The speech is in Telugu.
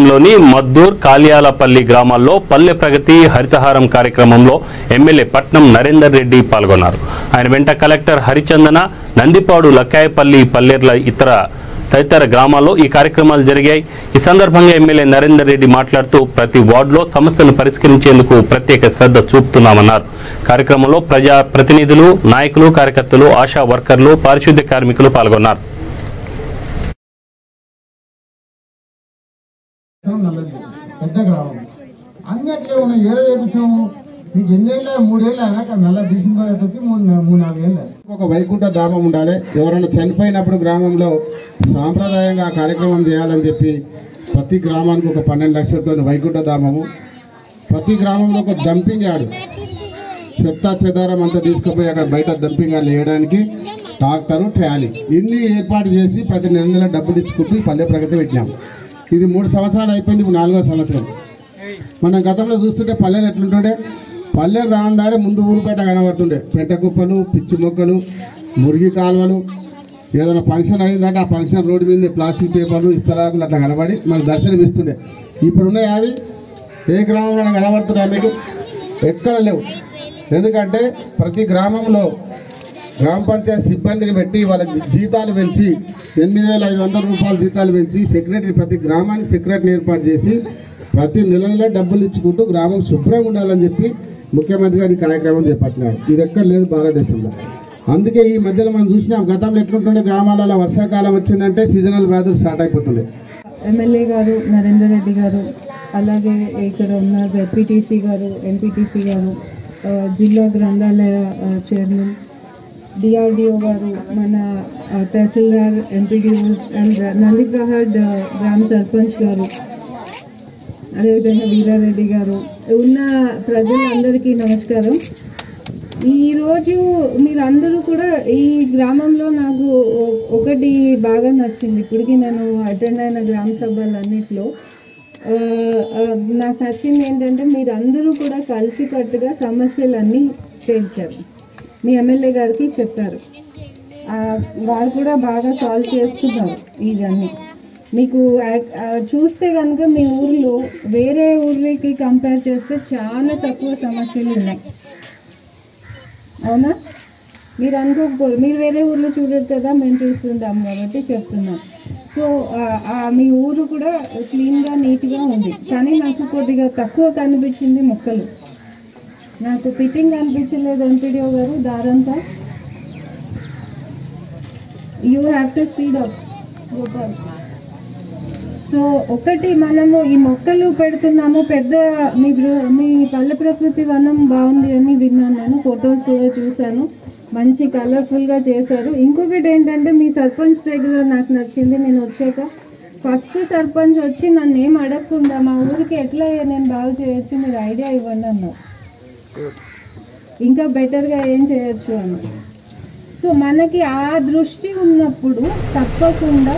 లోని మద్దూర్ కాలియాలపల్లి గ్రామాల్లో పల్లె ప్రగతి హరితహారం కార్యక్రమంలో ఎమ్మెల్యే పట్నం నరేందర్ రెడ్డి పాల్గొన్నారు. ఆయన వెంట కలెక్టర్ హరిచందన, నందిపాడు, లక్కాయపల్లి, పల్లెర్ల తదితర గ్రామాల్లో ఈ కార్యక్రమాలు జరిగాయి. ఈ సందర్భంగా ఎమ్మెల్యే నరేందర్ రెడ్డి మాట్లాడుతూ ప్రతి వార్డులో సమస్యలను పరిష్కరించేందుకు ప్రత్యేక శ్రద్ధ చూపుతున్నామన్నారు. కార్యక్రమంలో ప్రజా ప్రతినిధులు, నాయకులు, కార్యకర్తలు, ఆశా వర్కర్లు, పారిశుద్ధ్య కార్మికులు పాల్గొన్నారు. పెద్ద గ్రామం అన్నిట్లో ఉన్న ఏడో చేపించాము. నీకు ఎన్నేళ్ళ 3 ఏళ్ళు అయినా నల్ల డిసెంబర్ వచ్చి 3-4 ఏళ్ళు. ఒక వైకుంఠ ధామం ఉండాలి. ఎవరైనా చనిపోయినప్పుడు గ్రామంలో సాంప్రదాయంగా ఆ కార్యక్రమం చేయాలని చెప్పి ప్రతి గ్రామానికి ఒక 12 లక్షలతో వైకుంఠ ధామము, ప్రతి గ్రామంలో ఒక డంపింగ్ యార్డు, చెత్త చెదారం అంతా తీసుకుపోయి అక్కడ బయట డంపింగ్ యార్డులు వేయడానికి ట్రాక్టరు, ట్రాలీ ఇన్ని ఏర్పాటు చేసి ప్రతి నెల డబ్బులు ఇచ్చుకుంటూ పల్లె ప్రగతి పెట్టినాము. ఇది 3 సంవత్సరాలు అయిపోయింది. ఇప్పుడు 4వ సంవత్సరం. మనం గతంలో చూస్తుంటే పల్లెలు ఎట్లుంటుండే, పల్లెలు రాందాడే ముందు ఊరుపేట కనబడుతుండే. పెంట కుప్పలు, పిచ్చి మొక్కలు, మురిగి కాలువలు. ఏదైనా ఫంక్షన్ అయిందంటే ఆ ఫంక్షన్ రోడ్డు మీద ప్లాస్టిక్ పేపర్లు, ఇస్తరాకులు అట్లా కనబడి మనకు దర్శనం ఇస్తుండే. ఇప్పుడున్నాయి అవి ఏ గ్రామంలో కనబడుతున్నాయి మీకు? ఎక్కడ లేవు. ఎందుకంటే ప్రతి గ్రామంలో గ్రామ పంచాయతీ సిబ్బందిని పెట్టి వాళ్ళ జీతాలు పెంచి 8,500 రూపాయల జీతాలు పెంచి సెక్రటరీ, ప్రతి గ్రామానికి సెక్రటరీని ఏర్పాటు చేసి ప్రతి నెల డబ్బులు ఇచ్చుకుంటూ గ్రామం శుభ్రంగా ఉండాలని చెప్పి ముఖ్యమంత్రి గారు ఈ కార్యక్రమం చేపట్టినాడు. ఇది ఎక్కడ లేదు భారతదేశంలో. అందుకే ఈ మధ్యలో మనం చూసినాం గతంలో ఎట్లుంటుండే గ్రామాలలో వర్షాకాలం వచ్చిందంటే సీజనల్ వ్యాధులు స్టార్ట్ అయిపోతుండే. ఎమ్మెల్యే గారు నరేందర్ రెడ్డి గారు, అలాగే ఇక్కడ ఉన్న జెడ్పీటీసీ గారు, ఎంపీటీసీ గారు, జిల్లా గ్రంథాలయ చైర్మన్, డిఆర్డిఓ గారు, మన తహసీల్దార్, ఎంపీడీఓస్ అండ్ నందిప్రహాడ్ గ్రామ సర్పంచ్ గారు, అదేవిధంగా వీరారెడ్డి గారు, ఉన్న ప్రజలందరికీ నమస్కారం. ఈరోజు మీరందరూ కూడా ఈ గ్రామంలో నాకు ఒకటి బాగా నచ్చింది. ఇప్పటికీ నేను అటెండ్ అయిన గ్రామ సభలన్నింటిలో నాకు నచ్చింది ఏంటంటే మీరందరూ కూడా కలిసికట్టుగా సమస్యలన్నీ తేల్చారు. మీ ఎమ్మెల్యే గారికి చెప్పారు, వారు కూడా బాగా సాల్వ్ చేస్తున్నారు. ఇవన్నీ మీకు చూస్తే కనుక మీ ఊర్లో వేరే ఊర్లకి కంపేర్ చేస్తే చాలా తక్కువ సమస్యలు ఉన్నాయి. అవునా? మీరు అనుకోకపోరు, మీరు వేరే ఊర్లో చూడరు కదా, మేము చూస్తుంటాం కాబట్టి చెప్తున్నాం. సో మీ ఊరు కూడా క్లీన్గా, నీట్గా ఉంది. కానీ నాకు కొద్దిగా తక్కువ కనిపించింది మొక్కలు. నాకు ఫిట్టింగ్ అనిపించలేదు ఎంపీడీఓ గారు. దారంతా you have to speed up Gopal. So ఒకటి మనము ఈ మొక్కలు పెడుతున్నాము. పెద్ద మీ పల్లె ప్రకృతి వనం బాగుంది అని విన్నాను. నేను ఫొటోస్ కూడా చూశాను. మంచి కలర్ఫుల్గా చేశారు. ఇంకొకటి ఏంటంటే మీ సర్పంచ్ దగ్గర నాకు నచ్చింది. నేను వచ్చాక ఫస్ట్ సర్పంచ్ వచ్చి నన్ను ఏం అడగకుండా మా ఊరికి ఎట్లా నేను బాగు చేయొచ్చు, మీరు ఐడియా ఇవ్వండి అన్నారు. ఇంకా బెటర్గా ఏం చేయొచ్చు అని. సో మనకి ఆ దృష్టి ఉన్నప్పుడు తప్పకుండా